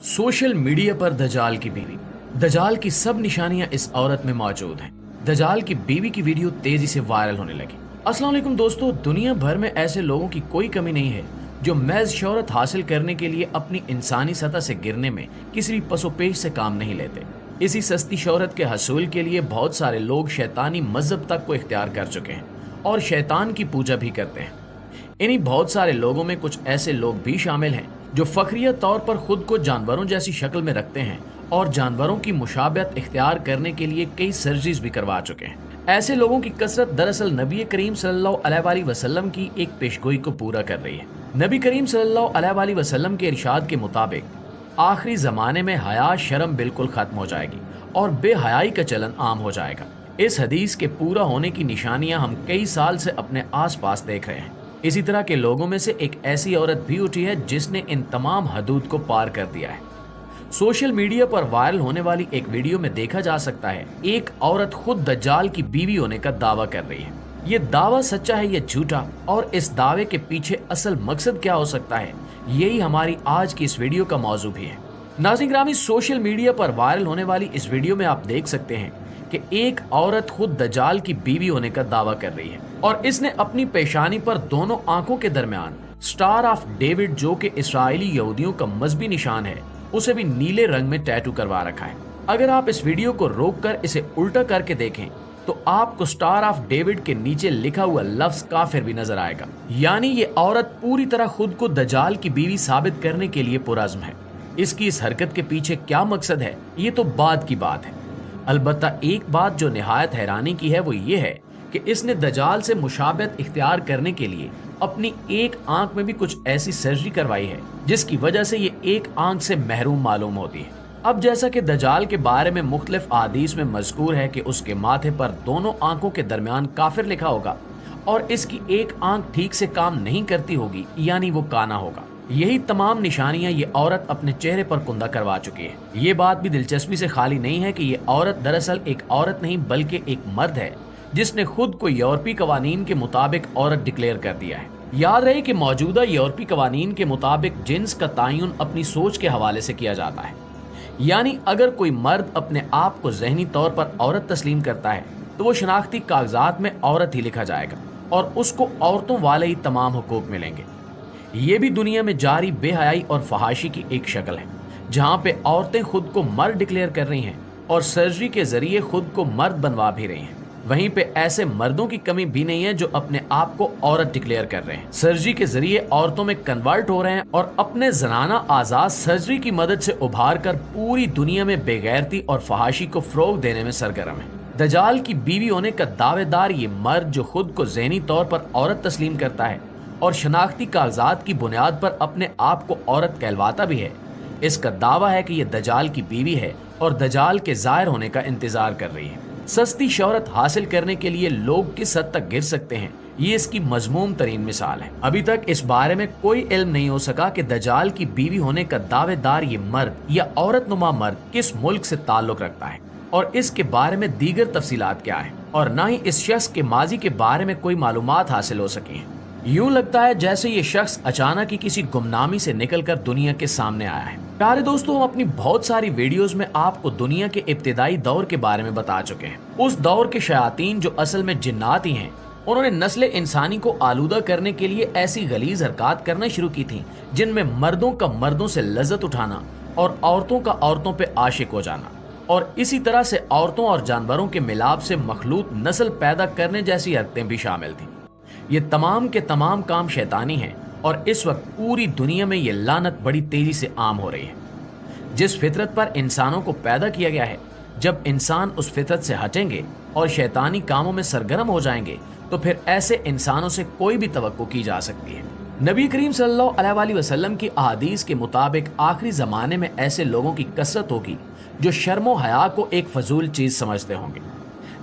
Social media पर दजाल की बीवी। दजाल की सब निशानियां इस औरत में मौजूद हैं। दजाल की बीवी की वीडियो तेजी से वायरल होने लगी। अस्सलाम वालेकुम दोस्तों, दुनिया भर में ऐसे लोगों की कोई कमी नहीं है जो महज शोहरत हासिल करने के लिए अपनी इंसानी सतह से गिरने में किसी भी पसोपेश से काम नहीं लेते। इसी सस्ती शोहरत के हसूल के लिए बहुत सारे लोग शैतानी मजहब तक को इख्तियार कर चुके हैं और शैतान की पूजा भी करते हैं। इन्हीं बहुत सारे लोगों में कुछ ऐसे लोग भी शामिल हैं जो फखरिया तौर पर खुद को जानवरों जैसी शक्ल में रखते हैं और जानवरों की मुशाबहत इख्तियार करने के लिए कई सर्जरीज भी करवा चुके हैं। ऐसे लोगों की कसरत दरअसल नबी करीम सल्लल्लाहु अलैहि वसल्लम की एक पेशगोई को पूरा कर रही है। नबी करीम सल्लल्लाहु अलैहि वसल्लम के इरशाद के मुताबिक आखिरी जमाने में हया शर्म बिल्कुल खत्म हो जाएगी और बेहयाई का चलन आम हो जाएगा। इस हदीस के पूरा होने की निशानियां हम कई साल से अपने आसपास देख रहे हैं। इसी तरह के लोगों में से एक ऐसी औरत भी उठी है जिसने इन तमाम हदूद को पार कर दिया है। सोशल मीडिया पर वायरल होने वाली एक वीडियो में देखा जा सकता है एक औरत खुद दज्जाल की बीवी होने का दावा कर रही है। ये दावा सच्चा है या झूठा, और इस दावे के पीछे असल मकसद क्या हो सकता है, यही हमारी आज की इस वीडियो का मौजू भी है। नाज़रीन ग्रामी, सोशल मीडिया पर वायरल होने वाली इस वीडियो में आप देख सकते हैं कि एक औरत खुद दज्जाल की बीवी होने का दावा कर रही है और इसने अपनी पेशानी पर दोनों आंखों के दरमियान स्टार ऑफ डेविड, जो कि इस्राएली यहूदियों का मजहबी निशान है, उसे भी नीले रंग में टैटू करवा रखा है। अगर आप इस वीडियो को रोककर इसे उल्टा करके देखें तो आपको स्टार ऑफ डेविड के नीचे लिखा हुआ लफ्ज काफिर भी नजर आएगा। यानी ये औरत पूरी तरह खुद को दज्जाल की बीवी साबित करने के लिए पुरज़्म है। इसकी इस हरकत के पीछे क्या मकसद है, ये तो बाद की बात है। अलबत्ता एक बात जो निहायत हैरानी की है वो ये है कि इसने दज्जाल से मुशाबहत इख्तियार करने के लिए अपनी एक आंख में भी कुछ ऐसी सर्जरी करवाई है जिसकी वजह से ये एक आंख से महरूम मालूम होती है। अब जैसा कि दज्जाल के बारे में मुख्तलिफ अहादीस में मज़कूर है कि उसके माथे पर दोनों आंखों के दरमियान काफिर लिखा होगा और इसकी एक आंख ठीक से काम नहीं करती होगी, यानी वो काना होगा। यही तमाम निशानियां ये औरत अपने चेहरे पर कुंदा करवा चुकी है। ये बात भी दिलचस्पी से खाली नहीं है कि ये औरत दरअसल एक औरत नहीं बल्कि एक मर्द है जिसने खुद को यूरोपीय कवानीन के मुताबिक औरत डिक्लेयर कर दिया है। याद रहे कि मौजूदा यूरोपीय कवानीन के मुताबिक जिन्स का तयन अपनी सोच के हवाले से किया जाता है। यानी अगर कोई मर्द अपने आप को ज़हनी तौर पर औरत तस्लीम करता है तो वो शनाख्ती कागजात में औरत ही लिखा जाएगा और उसको औरतों वाले ही तमाम हुकूक मिलेंगे। ये भी दुनिया में जारी बेहयाई और फहाशी की एक शक्ल है, जहाँ पे औरतें खुद को मर्द डिक्लेयर कर रही हैं और सर्जरी के जरिए खुद को मर्द बनवा भी रही हैं। वहीं पे ऐसे मर्दों की कमी भी नहीं है जो अपने आप को औरत डिक्लेयर कर रहे हैं, सर्जरी के जरिए औरतों में कन्वर्ट हो रहे हैं और अपने जनाना आजाद सर्जरी की मदद से उभार कर पूरी दुनिया में बेगैरती और फहाशी को फरोग देने में सरगर्म है। दज्जाल की बीवी होने का दावेदार ये मर्द जो खुद को ज़हनी तौर पर औरत तस्लीम करता है और शनाख्ती कागजात की बुनियाद पर अपने आप को औरत कहलवाता भी है, इसका दावा है कि यह दज्जाल की बीवी है और दज्जाल के जाहिर होने का इंतजार कर रही है। सस्ती शोहरत हासिल करने के लिए लोग किस हद तक गिर सकते हैं, ये इसकी मजमूम तरीन मिसाल है। अभी तक इस बारे में कोई इल्म नहीं हो सका कि दज्जाल की बीवी होने का दावेदार ये मर्द या औरत नुमा मर्द किस मुल्क से ताल्लुक रखता है और इसके बारे में दीगर तफसीलात क्या है, और न ही इस शख्स के माजी के बारे में कोई मालूमात हासिल हो सकी है। यूं लगता है जैसे ये शख्स अचानक ही किसी गुमनामी से निकलकर दुनिया के सामने आया है। प्यारे दोस्तों, हम अपनी बहुत सारी वीडियोस में आपको दुनिया के इब्तिदाई दौर के बारे में बता चुके हैं। उस दौर के शयातीन जो असल में जिन्नात ही हैं, उन्होंने नस्ल इंसानी को आलूदा करने के लिए ऐसी गलीज हरकत करना शुरू की थी जिनमें मर्दों का मर्दों से लज्जत उठाना और औरतों का औरतों पे आशिक हो जाना, और इसी तरह से औरतों और जानवरों के मिलाप से मखलूत नस्ल पैदा करने जैसी हरकतें भी शामिल थी। ये तमाम के तमाम काम शैतानी हैं और इस वक्त पूरी दुनिया में ये लानत बड़ी तेजी से आम हो रही है। जिस फितरत पर इंसानों को पैदा किया गया है, जब इंसान उस फितरत से हटेंगे और शैतानी कामों में सरगर्म हो जाएंगे तो फिर ऐसे इंसानों से कोई भी तवक्को की जा सकती है। नबी करीम सल्लल्लाहु अलैहि वसल्लम की अहादीस के मुताबिक आखिरी ज़माने में ऐसे लोगों की कसरत होगी जो शर्म हया को एक फजूल चीज़ समझते होंगे।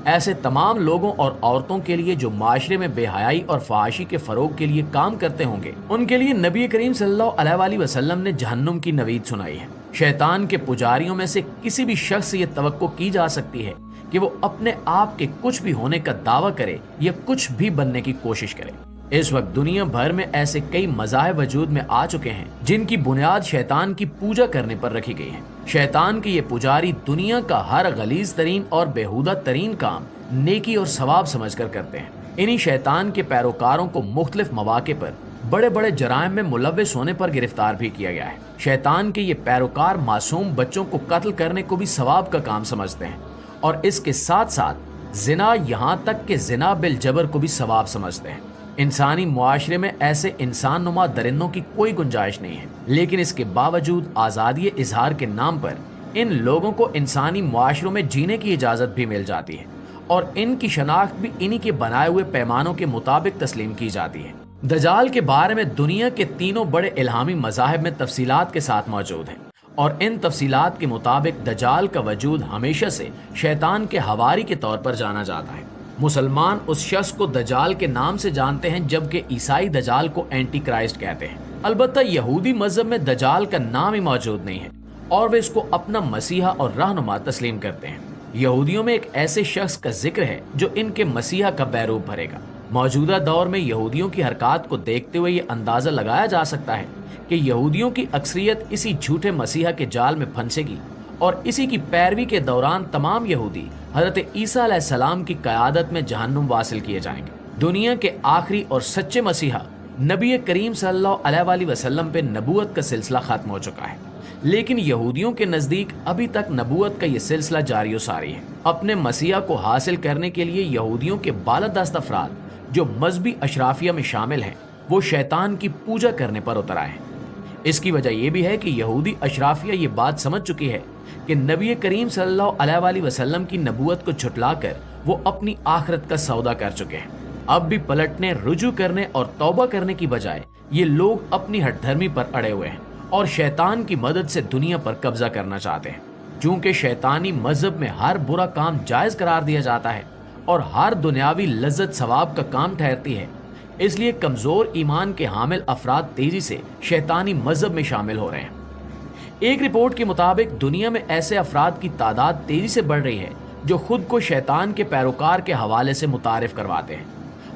ऐसे तमाम लोगों और औरतों के लिए जो माशरे में बेहयाई और फहाशी के फरोग के लिए काम करते होंगे, उनके लिए नबी करीम सल्लल्लाहु अलैहि वसल्लम ने जहन्नुम की नवीद सुनाई है। शैतान के पुजारियों में से किसी भी शख्स से ये तवक्को की जा सकती है कि वो अपने आप के कुछ भी होने का दावा करे या कुछ भी बनने की कोशिश करे। इस वक्त दुनिया भर में ऐसे कई मज़ाहिब वजूद में आ चुके हैं जिनकी बुनियाद शैतान की पूजा करने पर रखी गई है। शैतान के ये पुजारी दुनिया का हर गलीज तरीन और बेहुदा तरीन काम नेकी और सवाब समझकर करते हैं। इन्हीं शैतान के पैरोकारों को मुख्तलिफ मौके पर बड़े बड़े जराइम में मुलव्विस होने पर गिरफ्तार भी किया गया है। शैतान के ये पैरोकार मासूम बच्चों को कत्ल करने को भी सवाब का काम समझते हैं और इसके साथ साथ जिना, यहाँ तक कि जिना बिल जबर को भी सवाब समझते हैं। इंसानी मुआशरे में ऐसे इंसान नुमा दरिंदों की कोई गुंजाइश नहीं है, लेकिन इसके बावजूद आज़ादी इजहार के नाम पर इन लोगों को इंसानी मुआशरों में जीने की इजाज़त भी मिल जाती है और इनकी शनाख्त भी इन्हीं के बनाए हुए पैमानों के मुताबिक तस्लीम की जाती है। दजाल के बारे में दुनिया के तीनों बड़े इल्हामी मज़ाहिब में तफसीलात के साथ मौजूद हैं और इन तफसीलात के मुताबिक दजाल का वजूद हमेशा से शैतान के हवारी के तौर पर जाना जाता है। मुसलमान उस शख्स को दजाल के नाम से जानते हैं, जबकि ईसाई दजाल को एंटी क्राइस्ट कहते हैं। अलबत्ता यहूदी मजहब में दजाल का नाम ही मौजूद नहीं है और वे इसको अपना मसीहा और रहनुमा तस्लीम करते हैं। यहूदियों में एक ऐसे शख्स का जिक्र है जो इनके मसीहा का बैरूप भरेगा। मौजूदा दौर में यहूदियों की हरकत को देखते हुए ये अंदाज़ा लगाया जा सकता है कि यहूदियों की अक्सरियत इसी झूठे मसीहा के जाल में फंसेगी और इसी की पैरवी के दौरान तमाम यहूदी हज़रत ईसा अलैहिस्सलाम की क़यादत में जहन्नुम वासिल किए जाएंगे। दुनिया के आखिरी और सच्चे मसीहा नबी करीम सल्लल्लाहु अलैहि वसल्लम पे नबूवत का सिलसिला ख़त्म हो चुका है, लेकिन यहूदियों के नज़दीक अभी तक नबूवत का ये सिलसिला जारी सारी है। अपने मसीहा को हासिल करने के लिए यहूदियों के बालादस्त अफराद जो मजहबी अशराफिया में शामिल हैं, वो शैतान की पूजा करने पर उतर आए हैं। इसकी वजह यह भी है कि यहूदी अशराफिया ये बात समझ चुकी है कि नबी करीम सल्लल्लाहु अलैहि वसल्लम की नबूवत को झुटलाकर वो अपनी आखिरत का सौदा कर चुके हैं। अब भी पलटने, रुजू करने और तौबा करने की बजाय ये लोग अपनी हठधर्मी पर अड़े हुए हैं और शैतान की मदद से दुनिया पर कब्जा करना चाहते हैं। चूंकि शैतानी मजहब में हर बुरा काम जायज़ करार दिया जाता है और हर दुनियावी लज्जत सवाब का काम ठहरती है, इसलिए कमज़ोर ईमान के हामिल अफराद तेज़ी से शैतानी मजहब में शामिल हो रहे हैं। एक रिपोर्ट के मुताबिक दुनिया में ऐसे अफराद की तादाद तेज़ी से बढ़ रही है जो खुद को शैतान के पैरोकार के हवाले से मुतारिफ करवाते हैं।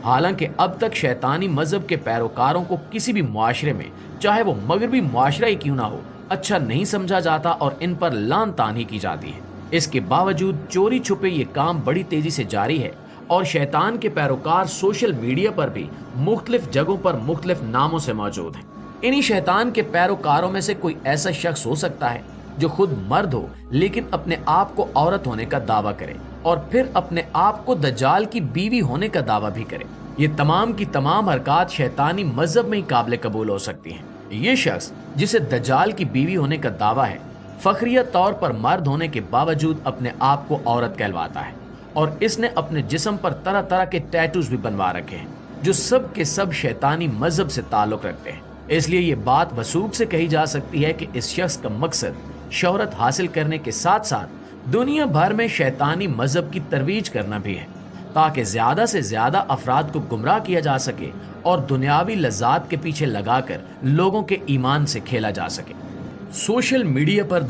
हालांकि अब तक शैतानी मजहब के पैरोकारों को किसी भी मुआशरे में, चाहे वो मगरबी मुआशरा ही क्यों ना हो, अच्छा नहीं समझा जाता और इन पर लान तान ही की जाती है। इसके बावजूद चोरी छुपे ये काम बड़ी तेजी से जारी है और शैतान के पैरोकार सोशल मीडिया पर भी मुख्तलिफ जगहों पर मुख्तलिफ नामों से मौजूद हैं। इन्हीं शैतान के पैरोकारों में से कोई ऐसा शख्स हो सकता है जो खुद मर्द हो लेकिन अपने आप को औरत होने का दावा करे और फिर अपने आप को दज्जाल की बीवी होने का दावा भी करे। ये तमाम की तमाम हरकत शैतानी मजहब में ही काबिल कबूल हो सकती हैं। ये शख्स जिसे दज्जाल की बीवी होने का दावा है, फखरिया तौर पर मर्द होने के बावजूद अपने आप को औरत कहलवाता है और इसने अपने जिस्म पर तरह तरह के टैटूज भी बनवा रखे हैं जो सब के सब शैतानी मजहब से ताल्लुक रखते हैं। इसलिए ये बात वसूख से कही जा सकती है कि इस शख्स का मकसद शोहरत हासिल करने के साथ साथ दुनिया भर में शैतानी मजहब की तरवीज करना भी है, ताकि ज़्यादा से ज़्यादा अफराद को गुमराह किया जा सके और दुनियावी लज्जात के पीछे लगाकर लोगों के ईमान से खेला जा सके। सोशल मीडिया पर